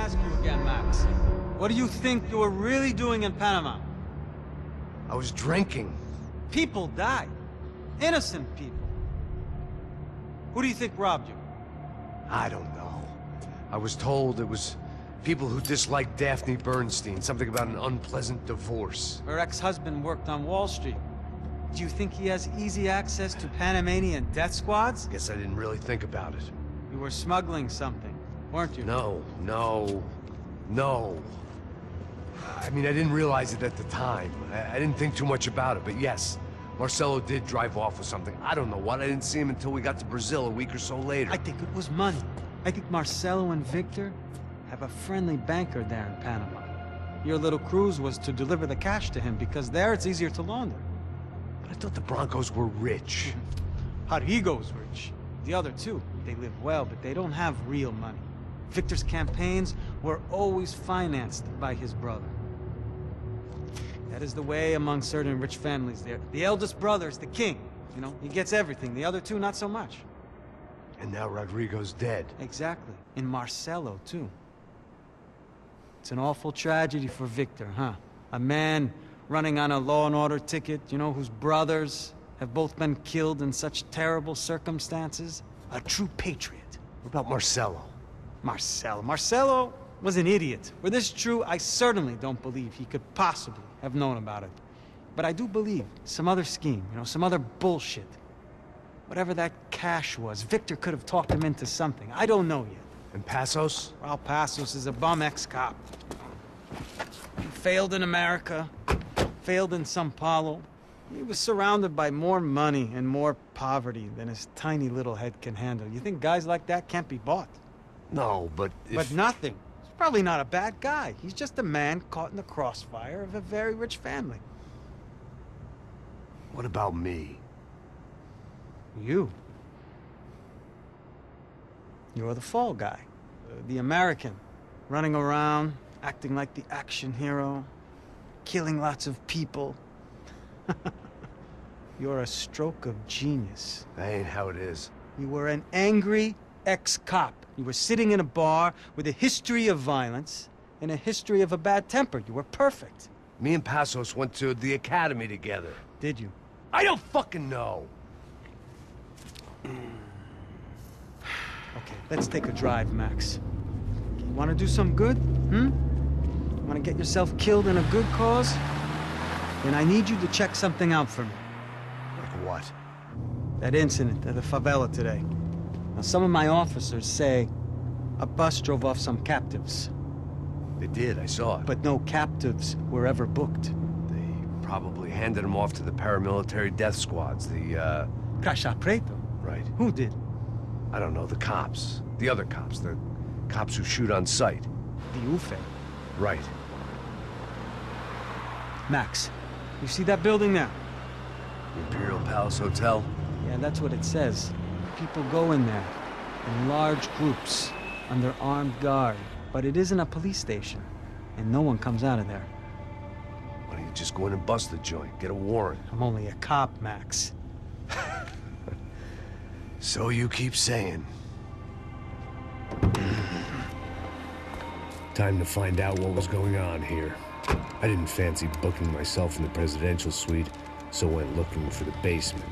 ask you again, Max. What do you think you were really doing in Panama? I was drinking. People died. Innocent people. Who do you think robbed you? I don't know. I was told it was people who disliked Daphne Bernstein, something about an unpleasant divorce. Her ex-husband worked on Wall Street. Do you think he has easy access to Panamanian death squads? Guess I didn't really think about it. You were smuggling something, weren't you? No. I mean, I didn't realize it at the time. I didn't think too much about it, but yes, Marcelo did drive off with something. I don't know what. I didn't see him until we got to Brazil a week or so later. I think it was money. I think Marcelo and Victor have a friendly banker there in Panama. Your little cruise was to deliver the cash to him because there it's easier to launder. But I thought the Broncos were rich. Rodrigo's rich. The other two, they live well, but they don't have real money. Victor's campaigns were always financed by his brother. That is the way among certain rich families there. The eldest brother is the king. You know, he gets everything. The other two, not so much. And now Rodrigo's dead. Exactly. And Marcelo, too. It's an awful tragedy for Victor, huh? A man running on a law and order ticket, you know, whose brothers have both been killed in such terrible circumstances. A true patriot. What about Marcelo? Marcelo was an idiot. Were this true, I certainly don't believe he could possibly have known about it. But I do believe some other scheme, you know, some other bullshit. Whatever that cash was, Victor could have talked him into something. I don't know yet. And Passos? Well, Passos is a bum ex-cop. He failed in America, failed in Sao Paulo. He was surrounded by more money and more poverty than his tiny little head can handle. You think guys like that can't be bought? No, but if... But nothing. He's probably not a bad guy. He's just a man caught in the crossfire of a very rich family. What about me? You. You're the fall guy. The American. Running around, acting like the action hero. Killing lots of people. You're a stroke of genius. That ain't how it is. You were an angry ex-cop. You were sitting in a bar with a history of violence and a history of a bad temper. You were perfect. Me and Passos went to the academy together. Did you? I don't fucking know. Okay, let's take a drive, Max. You want to do some good? Want to get yourself killed in a good cause? Then I need you to check something out for me. Like what? That incident at the favela today. Now, some of my officers say a bus drove off some captives. They did, I saw it. But no captives were ever booked. They probably handed them off to the paramilitary death squads, the, Caixa Preto? Right. Who did? I don't know, the cops. The other cops, the cops who shoot on sight. The UFE. Right. Max, you see that building there? Imperial Palace Hotel? Yeah, that's what it says. People go in there, in large groups, under armed guard. But it isn't a police station, and no one comes out of there. Why don't you just go in and bust the joint, get a warrant? I'm only a cop, Max. So you keep saying. Time to find out what was going on here. I didn't fancy booking myself in the presidential suite, so went looking for the basement.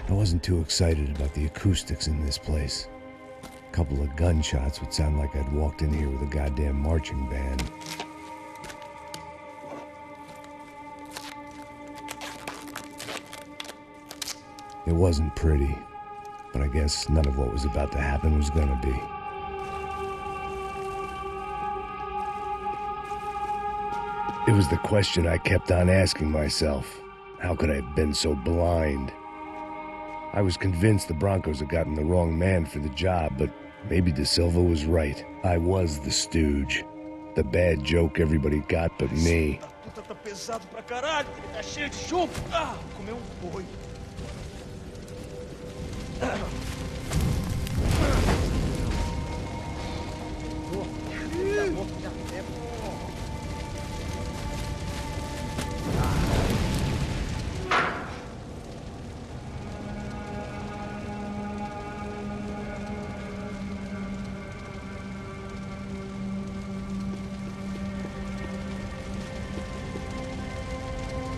I wasn't too excited about the acoustics in this place. A couple of gunshots would sound like I'd walked in here with a goddamn marching band. It wasn't pretty, but I guess none of what was about to happen was gonna be. It was the question I kept on asking myself. How could I have been so blind? I was convinced the Broncos had gotten the wrong man for the job, but maybe De Silva was right. I was the stooge. The bad joke everybody got but me.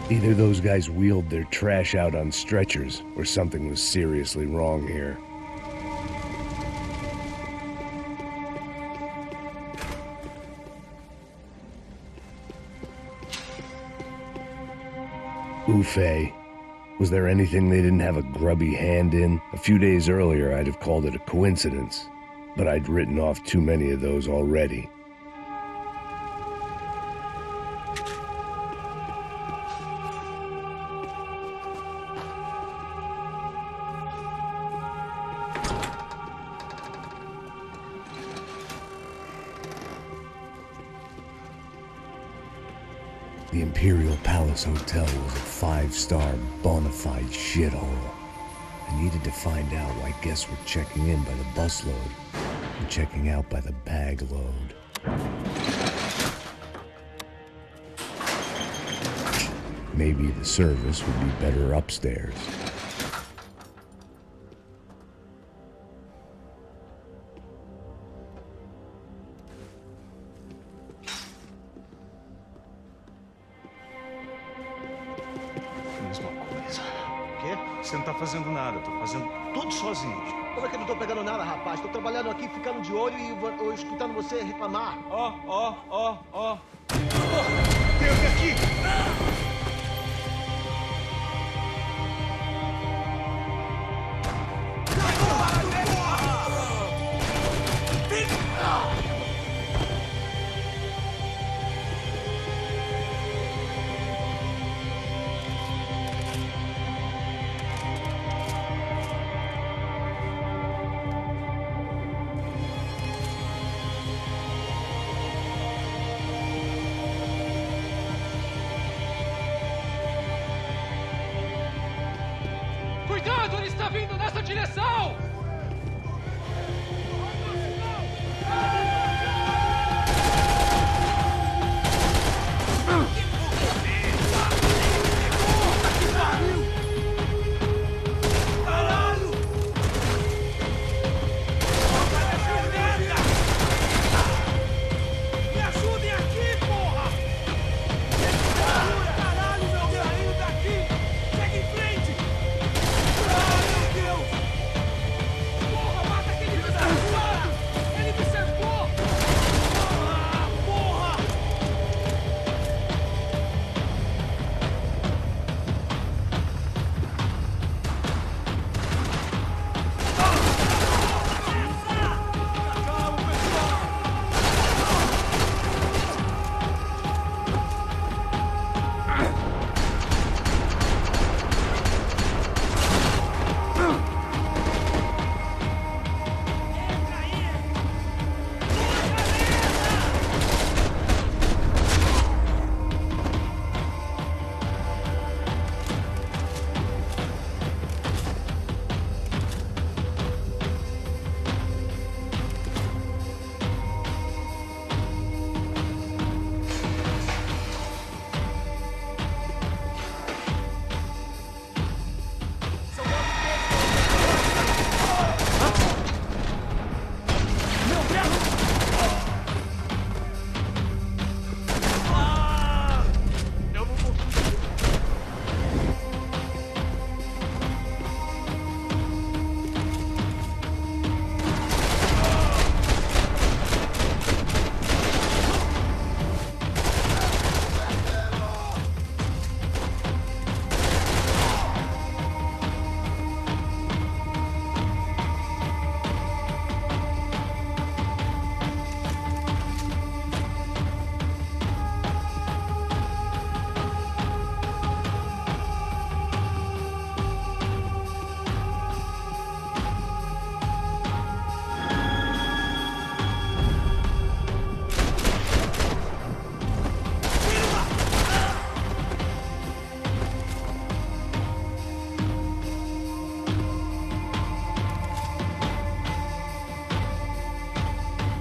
Either those guys wheeled their trash out on stretchers, or something was seriously wrong here. Oof. Was there anything they didn't have a grubby hand in? A few days earlier, I'd have called it a coincidence, but I'd written off too many of those already. The Imperial Palace Hotel was a five-star, bona fide shithole. I needed to find out why guests were checking in by the busload and checking out by the bag load. Maybe the service would be better upstairs. Você não tá fazendo nada, eu tô fazendo tudo sozinho. Como é que eu não tô pegando nada, rapaz? Tô trabalhando aqui, ficando de olho e escutando você reclamar. Ó. Tem alguém aqui! Cuidado, ele está vindo nessa direção!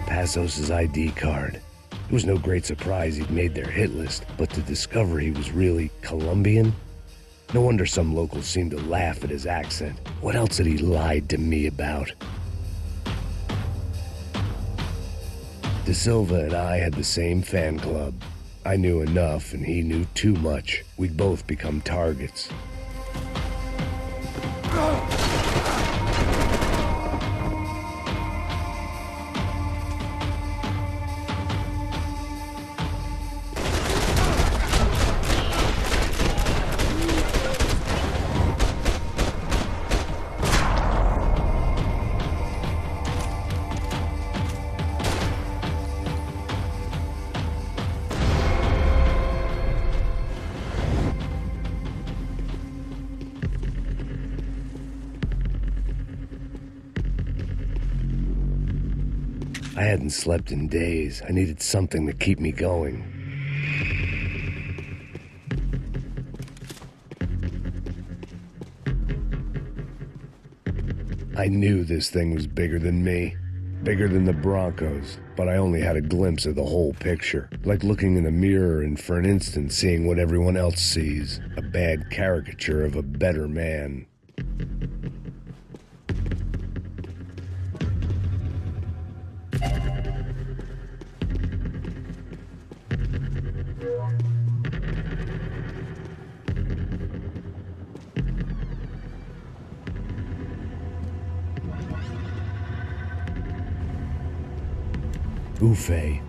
Passos' ID card. It was no great surprise he'd made their hit list, but to discover he was really Colombian? No wonder some locals seemed to laugh at his accent. What else had he lied to me about? De Silva and I had the same fan club. I knew enough, and he knew too much. We'd both become targets. I hadn't slept in days. I needed something to keep me going. I knew this thing was bigger than me, bigger than the Broncos, but I only had a glimpse of the whole picture, like looking in a mirror and for an instant seeing what everyone else sees, a bad caricature of a better man. Buffet.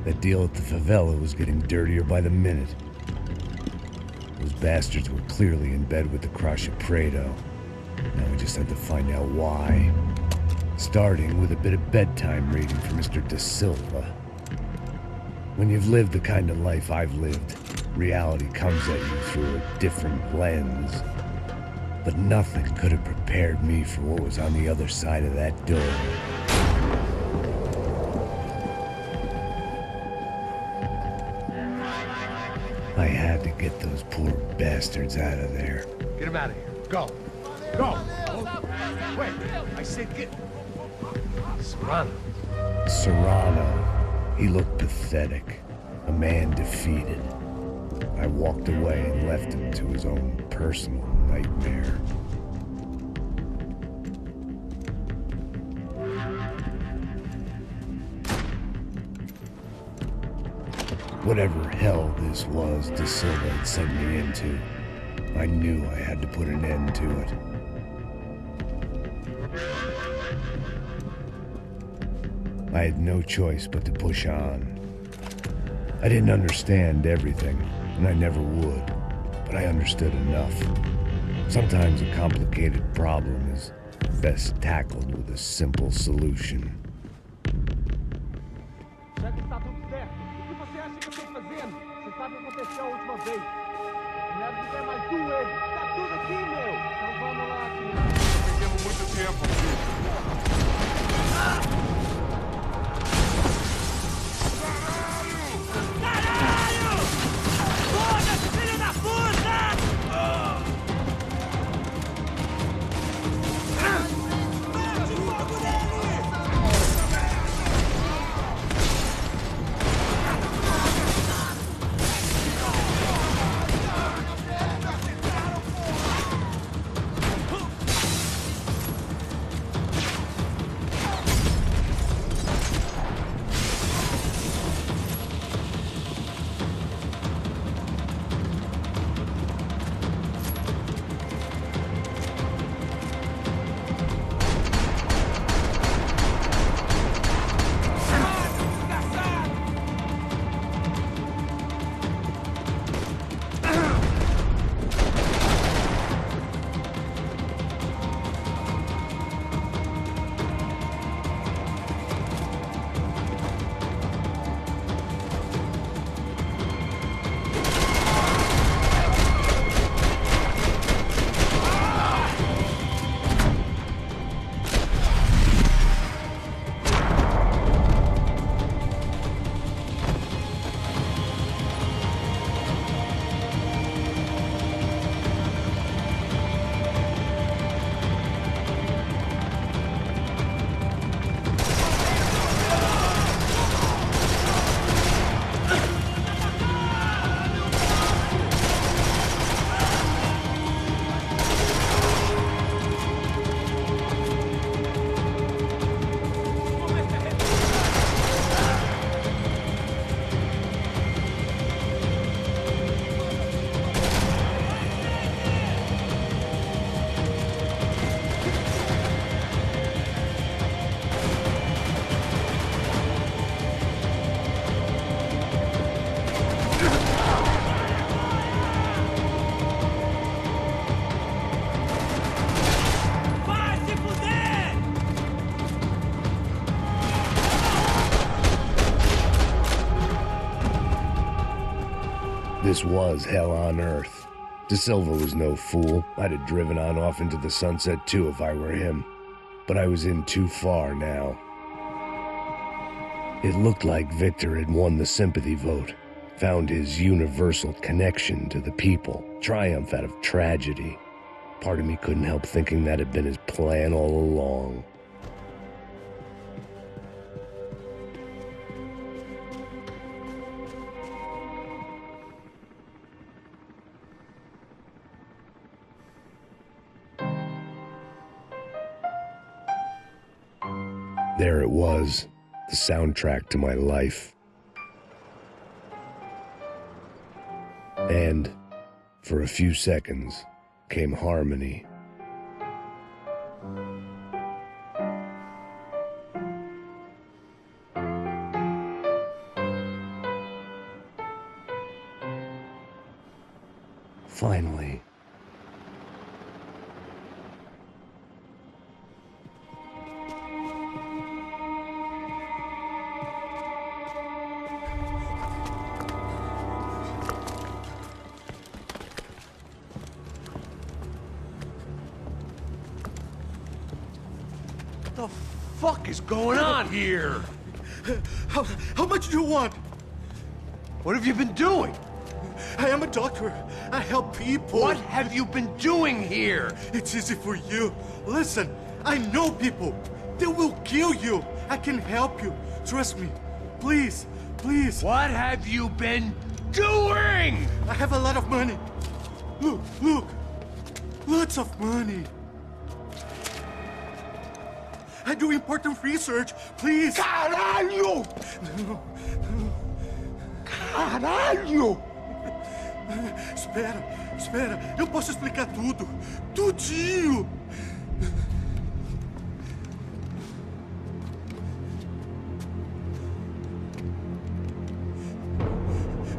That deal at the favela was getting dirtier by the minute. Those bastards were clearly in bed with the Crusher Prado. Now we just had to find out why. Starting with a bit of bedtime reading for Mr. Da Silva. When you've lived the kind of life I've lived, reality comes at you through a different lens. But nothing could have prepared me for what was on the other side of that door. I had to get those poor bastards out of there. Get him out of here. Go. Go. Wait. I said get... Serrano. Serrano. He looked pathetic. A man defeated. I walked away and left him to his own personal nightmare. Whatever hell this was Da Silva had sent me into, I knew I had to put an end to it. I had no choice but to push on. I didn't understand everything, and I never would, but I understood enough. Sometimes a complicated problem is best tackled with a simple solution. Já que está tudo certo, o que você acha que eu estou fazendo? Você sabe o que aconteceu a última vez. Não é mais tu, ele. Tá tudo aqui, meu. Então vamos lá, filho. Perdemos muito tempo, This was hell on earth. De Silva was no fool. I'd have driven on off into the sunset too if I were him. But I was in too far now. It looked like Victor had won the sympathy vote, found his universal connection to the people, triumph out of tragedy. Part of me couldn't help thinking that had been his plan all along. There it was, the soundtrack to my life. And, for a few seconds, came harmony. Finally. What the fuck is going on here? How much do you want? What have you been doing? I am a doctor. I help people. What have you been doing here? It's easy for you. Listen, I know people. They will kill you. I can help you. Trust me. Please, please. What have you been doing? I have a lot of money. Look, look. Lots of money. I do important research. Please. Caralho! No. Caralho! Espera, espera. Eu posso explicar tudo. Tudinho.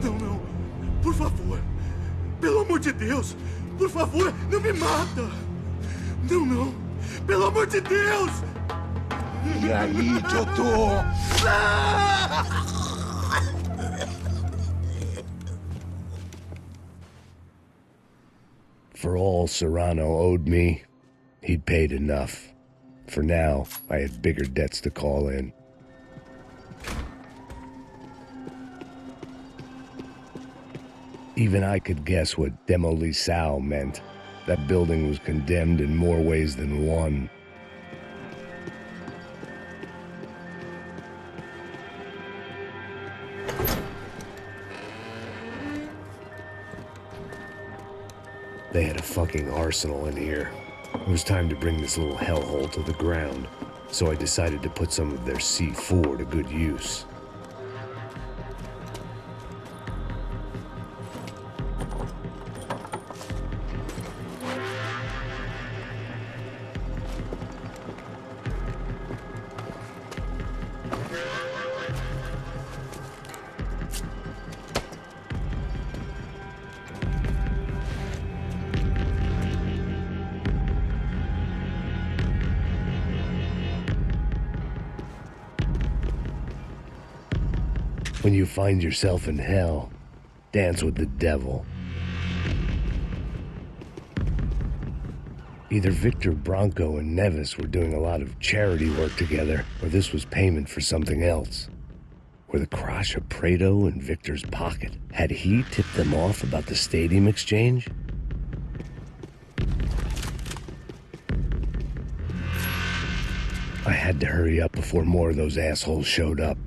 Não, não. Por favor. Pelo amor de Deus. Por favor, não me mata. Não, não. Pelo amor de Deus. E aí, doutor? For all Serrano owed me, he'd paid enough. For now, I had bigger debts to call in. Even I could guess what demolição meant. That building was condemned in more ways than one. They had a fucking arsenal in here. It was time to bring this little hellhole to the ground, so I decided to put some of their C4 to good use. When you find yourself in hell, dance with the devil. Either Victor Branco and Neves were doing a lot of charity work together, or this was payment for something else. Were the Crash of Prado in Victor's pocket? Had he tipped them off about the stadium exchange? I had to hurry up before more of those assholes showed up.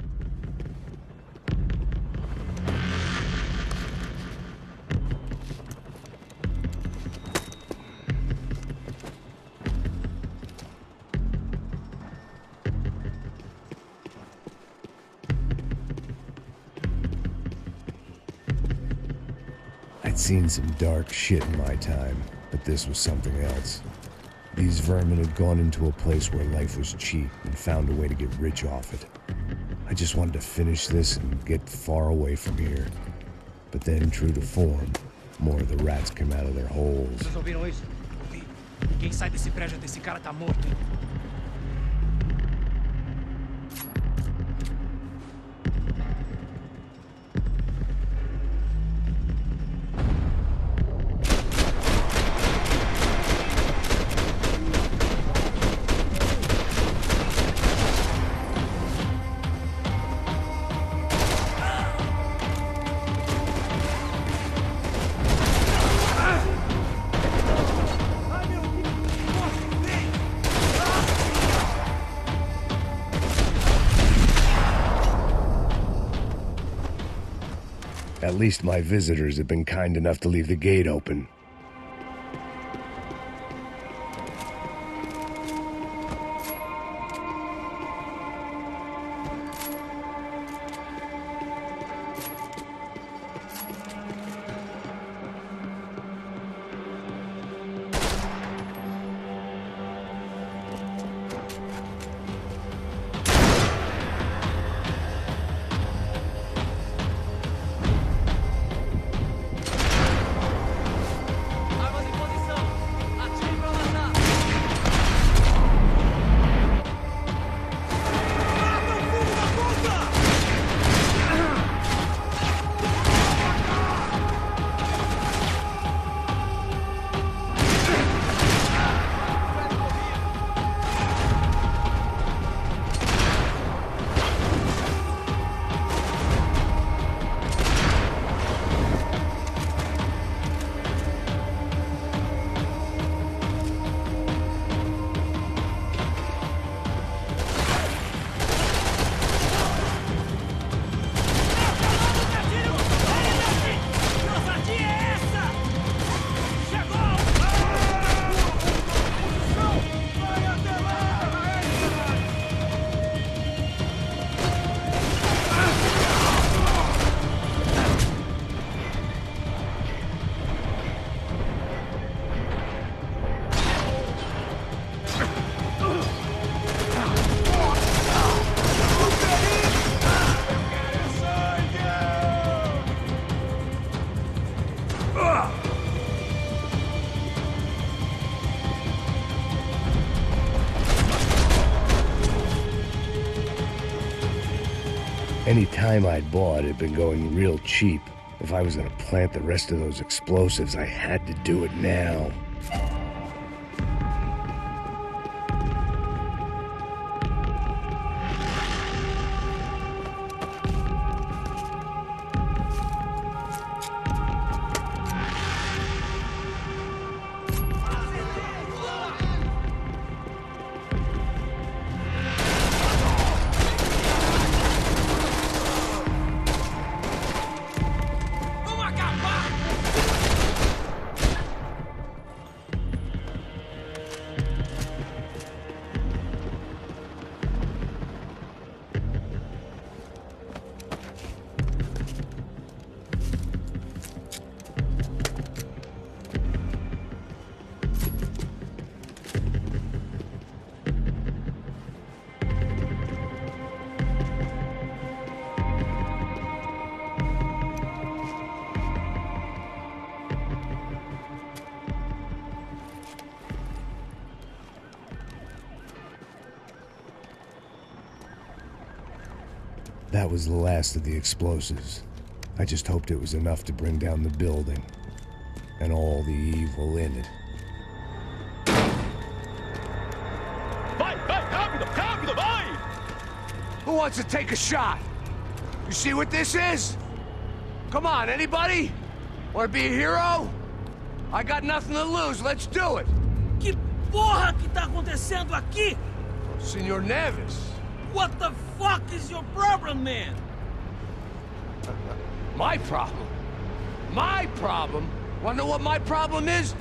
I'd seen some dark shit in my time, but this was something else. These vermin had gone into a place where life was cheap and found a way to get rich off it. I just wanted to finish this and get far away from here. But then, true to form, more of the rats came out of their holes. Vocês ouviram isso? Ouvi. Quem sai desse prédio desse cara tá morto, hein? At least my visitors have been kind enough to leave the gate open. Any time I'd bought had been going real cheap. If I was gonna plant the rest of those explosives, I had to do it now. That was the last of the explosives. I just hoped it was enough to bring down the building and all the evil in it. Vai, rápido, rápido, vai! Who wants to take a shot? You see what this is? Come on, anybody? Want to be a hero? I got nothing to lose, let's do it! Que porra que tá acontecendo aqui? Senor Neves. What the fuck is your problem, man? My problem? My problem? Wanna know what my problem is?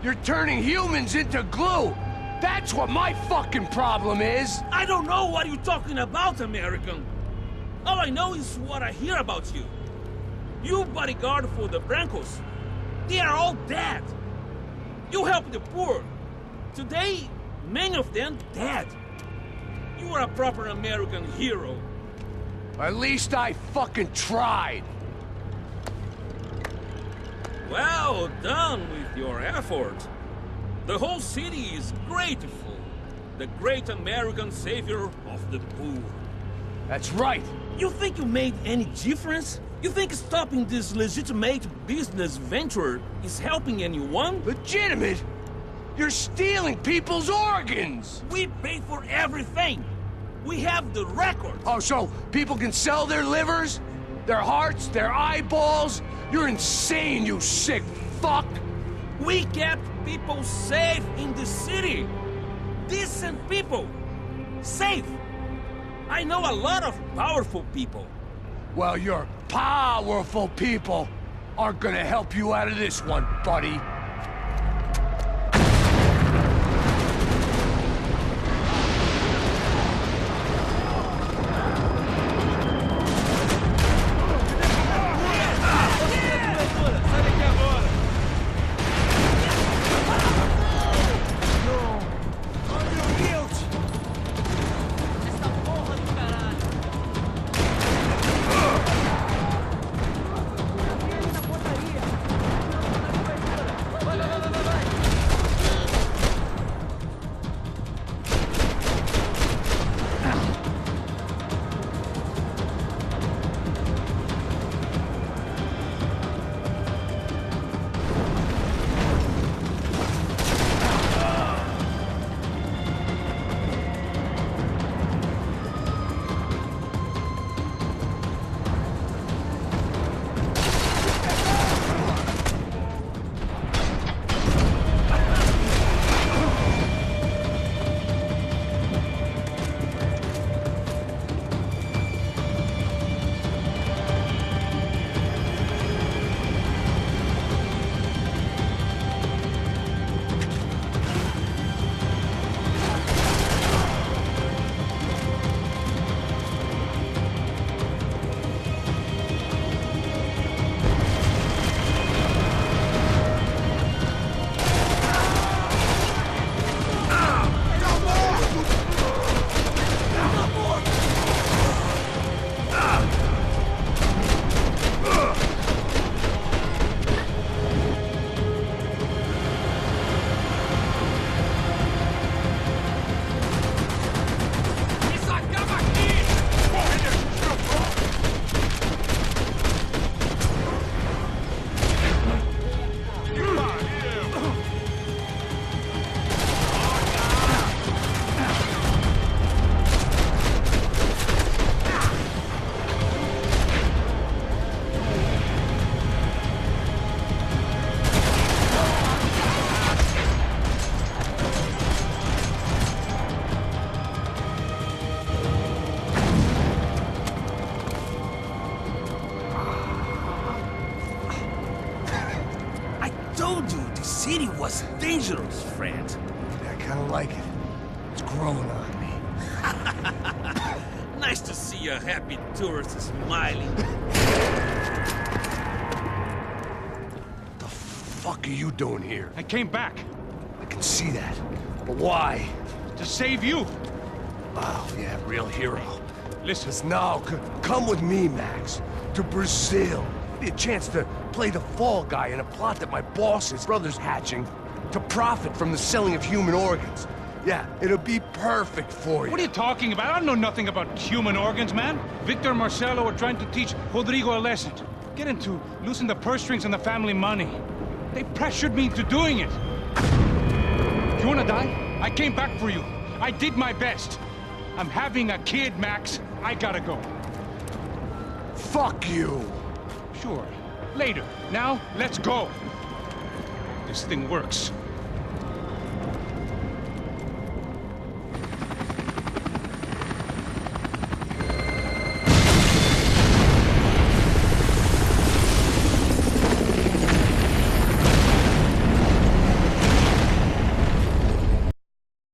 You're turning humans into glue! That's what my fucking problem is! I don't know what you're talking about, American. All I know is what I hear about you. You bodyguard for the Brancos. They are all dead. You help the poor. Today, many of them dead. You are a proper American hero. At least I fucking tried. Well done with your effort. The whole city is grateful. The great American savior of the poor. That's right. You think you made any difference? You think stopping this legitimate business venture is helping anyone? Legitimate? You're stealing people's organs! We pay for everything. We have the record. Oh, so people can sell their livers? Their hearts? Their eyeballs? You're insane, you sick fuck! We kept people safe in the city. Decent people. Safe. I know a lot of powerful people. Well, you're Powerful people aren't gonna help you out of this one, buddy. city was dangerous, friend. I kinda like it. It's growing on me. Nice to see a happy tourist smiling. The fuck are you doing here? I came back I can see that. But why? to save you. Oh, yeah, real hero. Listen, Now, come with me, Max. To Brazil. Be a chance to play the fall guy in a plot that my boss's brother's hatching to profit from the selling of human organs. Yeah, it'll be perfect for you. what are you talking about? I don't know nothing about human organs, man. Victor and Marcelo are trying to teach Rodrigo a lesson. Get him to loosen the purse strings on the family money. They pressured me into doing it. You wanna die? I came back for you. I did my best. I'm having a kid, Max. I gotta go. Fuck you! Sure. Later. Now, let's go. This thing works.